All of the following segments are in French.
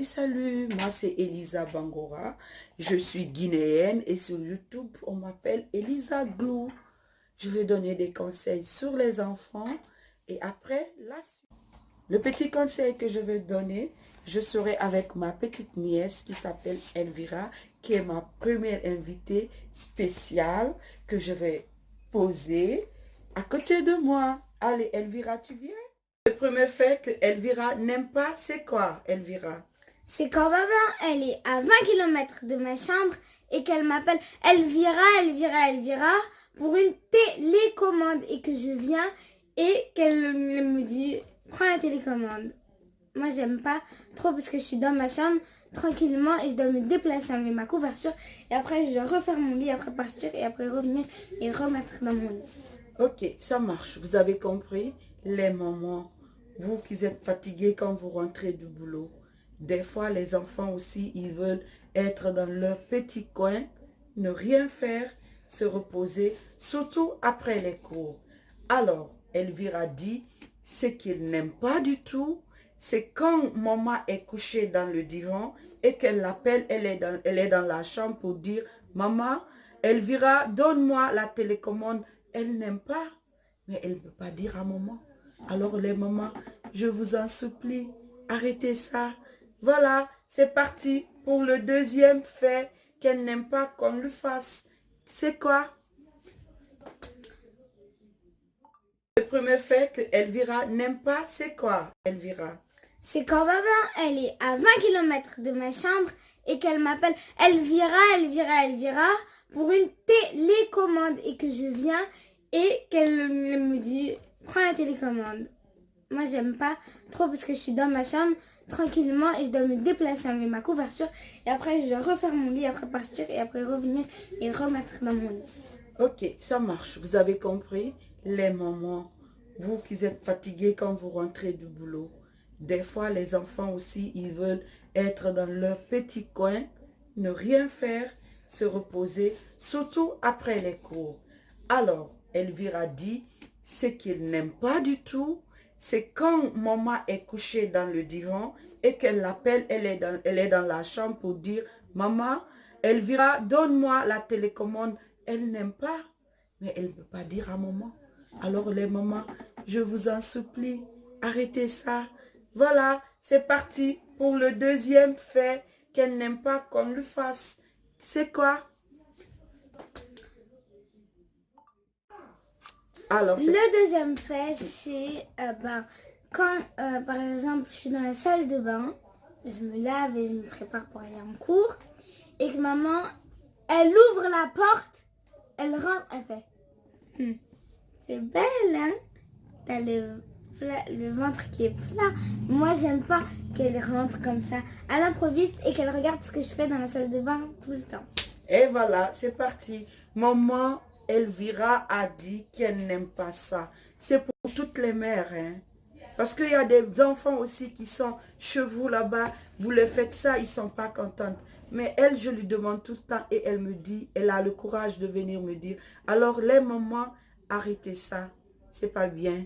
Salut, moi c'est Elisa Bangora, je suis guinéenne et sur YouTube on m'appelle Elisa Glou. Je vais donner des conseils sur les enfants et après la suite. Le petit conseil que je vais donner, je serai avec ma petite nièce qui s'appelle Elvira, qui est ma première invitée spéciale que je vais poser à côté de moi. Allez Elvira, tu viens? Le premier fait que Elvira n'aime pas, c'est quoi Elvira? C'est quand maman, elle est à 20 km de ma chambre et qu'elle m'appelle Elvira pour une télécommande et que je viens et qu'elle me dit prends la télécommande. Moi, j'aime pas trop parce que je suis dans ma chambre tranquillement et je dois me déplacer, enlever ma couverture et après je dois refaire mon lit, après partir et après revenir et remettre dans mon lit. Ok, ça marche. Vous avez compris? Les mamans, vous qui êtes fatigués quand vous rentrez du boulot, des fois les enfants aussi, ils veulent être dans leur petit coin, ne rien faire, se reposer, surtout après les cours. Alors, Elvira dit, ce qu'il n'aime pas du tout, c'est quand maman est couchée dans le divan et qu'elle l'appelle, elle est dans la chambre pour dire, maman, Elvira, donne-moi la télécommande. Elle n'aime pas, mais elle ne peut pas dire à maman. Alors les mamans, je vous en supplie, arrêtez ça. Voilà, c'est parti pour le deuxième fait qu'elle n'aime pas qu'on lui fasse. C'est quoi? Le premier fait que Elvira n'aime pas, c'est quoi Elvira? C'est quand maman, elle est à 20 km de ma chambre et qu'elle m'appelle Elvira pour une télécommande et que je viens et qu'elle me dit prends la télécommande. Moi, j'aime pas trop parce que je suis dans ma chambre tranquillement et je dois me déplacer, enlever ma couverture et après je dois refaire mon lit, après partir et après revenir et remettre dans mon lit. Ok, ça marche. Vous avez compris? Les mamans, vous qui êtes fatigués quand vous rentrez du boulot, des fois les enfants aussi, ils veulent être dans leur petit coin, ne rien faire, se reposer, surtout après les cours. Alors, Elvira dit, ce qu'il n'aime pas du tout, c'est quand maman est couchée dans le divan et qu'elle l'appelle, elle est dans la chambre pour dire, maman, Elvira, donne-moi la télécommande. Elle n'aime pas, mais elle ne peut pas dire à maman. Alors les mamans, je vous en supplie, arrêtez ça. Voilà, c'est parti pour le deuxième fait qu'elle n'aime pas qu'on lui fasse. C'est quoi? Alors, le deuxième fait, c'est quand, par exemple, je suis dans la salle de bain, je me lave et je me prépare pour aller en cours, et que maman, elle ouvre la porte, elle rentre, elle fait c'est belle, hein? T'as le ventre qui est plat. Moi, j'aime pas qu'elle rentre comme ça à l'improviste et qu'elle regarde ce que je fais dans la salle de bain tout le temps. Et voilà, c'est parti. Maman Elvira a dit qu'elle n'aime pas ça. C'est pour toutes les mères, hein. Parce qu'il y a des enfants aussi qui sont chez vous là-bas. Vous les faites ça, ils ne sont pas contents. Mais elle, je lui demande tout le temps et elle me dit, elle a le courage de venir me dire. Alors les mamans, arrêtez ça. C'est pas bien.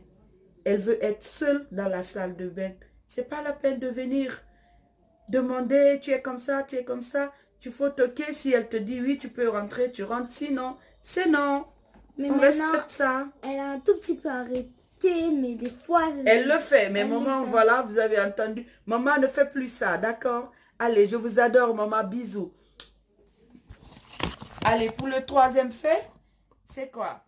Elle veut être seule dans la salle de bain. C'est pas la peine de venir demander, tu es comme ça, tu es comme ça. Tu faut toquer. Si elle te dit oui, tu peux rentrer, tu rentres. Sinon, c'est non. Mais on respecte ça. Elle a un tout petit peu arrêté, mais des fois... Elle le fait. Mais maman, voilà, vous avez entendu. Maman ne fait plus ça, d'accord? Allez, je vous adore, maman. Bisous. Allez, pour le troisième fait, c'est quoi?